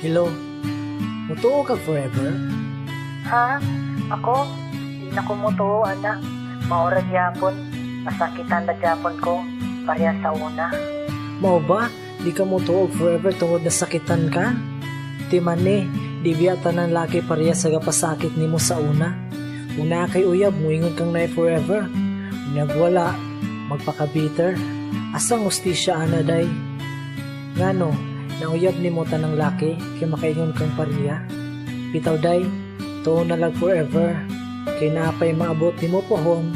Hello, mutuo ka forever? Ha? Ako? Di na kumutuo, anak. Maurag yapon. Masakitan na yapon ko. Pareha sa una. Mao ba? Di ka mutuo forever tungod na sakitan ka? Di man di biyata ng laki pareha sa gapasakit nimo sa una. Una kay uyab, muingon kang na forever. Unyag wala, magpaka-bitter. Asang ustisya ana day? Ngano, nauyab ni mo tanang laki, kay makaingon kang pareha. Bitaw day, tuon na lang forever, kay naapay maabot ni mo pohon.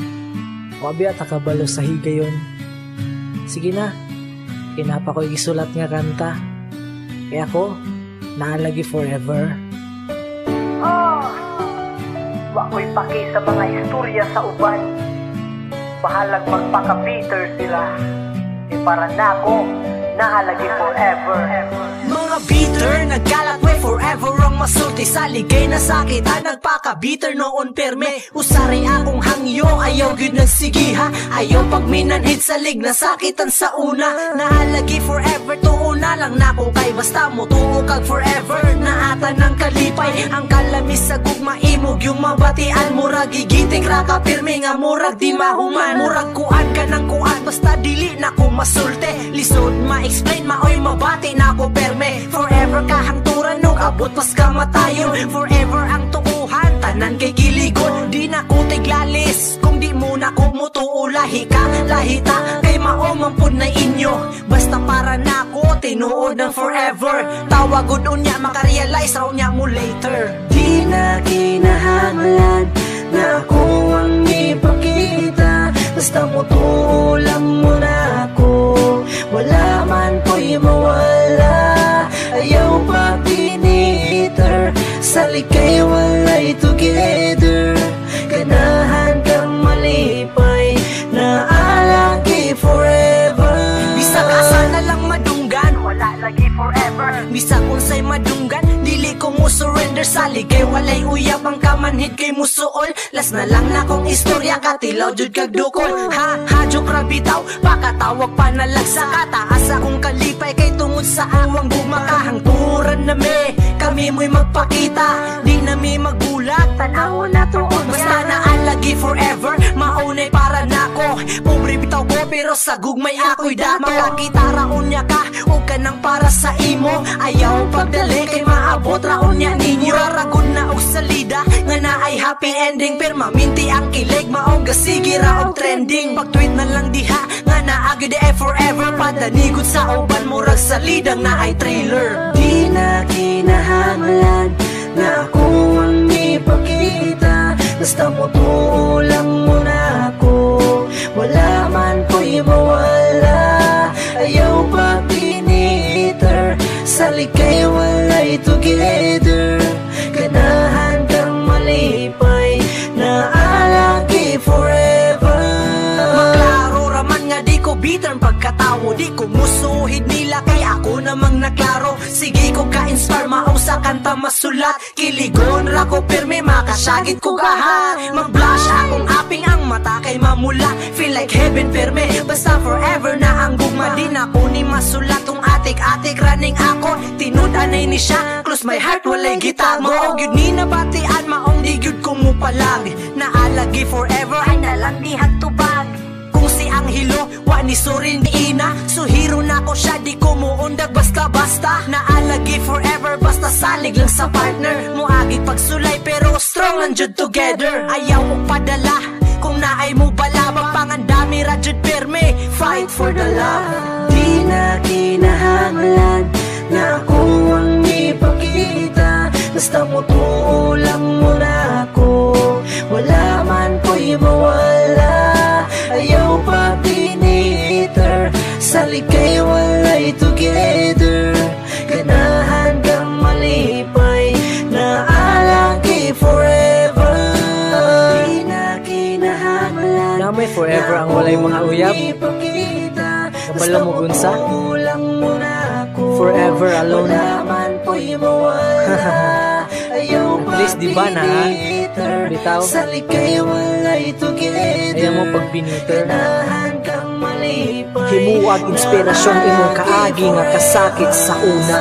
Wabi at akabalo sa higayon. Sige na, kinapa ko isulat nga kanta. Kaya ako, naalagi forever. Wako'y paki sa mga istorya sa uban. Bahalag magpaka-bitter sila. Di para na ako, naalagi forever. Mga bitter, nagkalat way forever ang masulti sa ligay na sakit. Nagpaka-bitter noon perme, usari akong hangyo. Ayaw gyud nagsigiha, ayaw pag minanhid sa lig na sakitan sa una. Naalagi forever, tuo na lang na kung kay basta mo tuo kag forever. Naata ng kalipay, ang kalamis sa gugma imog. Yung mabatian, murag gigiting raka pirme nga murag di mahuman. Murag kuan ka ng kuan, basta dili na ko masulte. Lisod ma-explain, maoy mabati na ko perme. Forever kahangturan no, abot pas kamatayon. Forever ang tuuhan, tanan kay giligon. Di na ko tiglalis, kung di mo na ko mutuo. Lahi ka, lahita, kay maomampod na inyo. Basta para na ko, tinuod ng forever. Tawagod unya, makarealize raw niya mo later. Di na kinahanglan na ako ang ipakita. Basta mutuo lang mo na ako. Wala man ko'y mawala. Ayaw pa piniter. Sa likay walay together. Ganahan kang malipay. Naalagi forever. Bisa ka sana lang madunggan, Wala lagi forever. bisa kung sa'y madunggan, dili ko mo surrender. Sa ligay walay uyab ang kamanhid kay mo suol. Las na lang na kong istorya, katilaw jud kag dukol. Joke ra bitaw, pakatawag pa na lang sa kataas akong kalipay. Kay tungod sa awang gumakahangturan na me. Kami mo'y magpakita, di na mi magbulag. Tanaw na tuon Basta naalagi forever, maunay para nako. Pobre bitaw ko pero sa gugmay ako'y dako. Makakita raon niya ka, o ka nang para sa imo. Ayaw pagdali kay maabot raon niya ninyo. Raragon na og salida, nga na ay happy ending. Permaminti ang kilig, maong gasigi raong trending. Pag-tweet na lang diha, nga naagi de forever. Padanigot sa uban, murag salidang na ay trailer. Di na kinahanglan na ako ang ipakita. Basta mutuo lang mo na ako. Wala man ko'y mawala. Ayaw pa piniter. Sa likay walay together. Ganahan kang malipay. Naalagi forever. Maklaro raman nga di ko bitter pagkatawo. Di ko musuhid nila kay ako namang naklaro. Sige ko ka-inspire, maong sa kanta masulat. Kiligon ra ko pirme, makasyagit ko gaha. Mag-blush akong aping ang mata kay mamula. Feel like heaven pirme, basta forever na ang gugma. Di na ko ni masulat tong atik-atik running ako. Tinudanay ni siya, close my heart walay gitag. Maong yun ni nabatian, maong di yun ko mo palag. Naalagi forever, ay nalang di hagtubag. Kung si ang hilo, wa ni surin ni ina. So hero na ko siya, di ko muundag basta-basta. Naalagi forever, basta salig lang sa partner. Muagi pagsulay pero strong lang jud together. Ayaw ko padala, kung naay mo bala. Magpangandami ra jud perme, fight for the love. Di na kinahanglan na ako ang ipakita. Basta mutuo lang mo na ako. Wala man ko'y mawala. Ayaw pa piniter. Sa likay walay together. Ganahan kang malipay. Naalagi forever. Di na kinahanglan Na may forever ang walay mga uyab. Kabalo mo gunsa? Forever alone. At least di ba na bitaw? Sa likay walay together. Ayaw mo pag biniter. Ganahan kang malipay. Himuag inspirasyon imong kaagi nga kasakit sa una.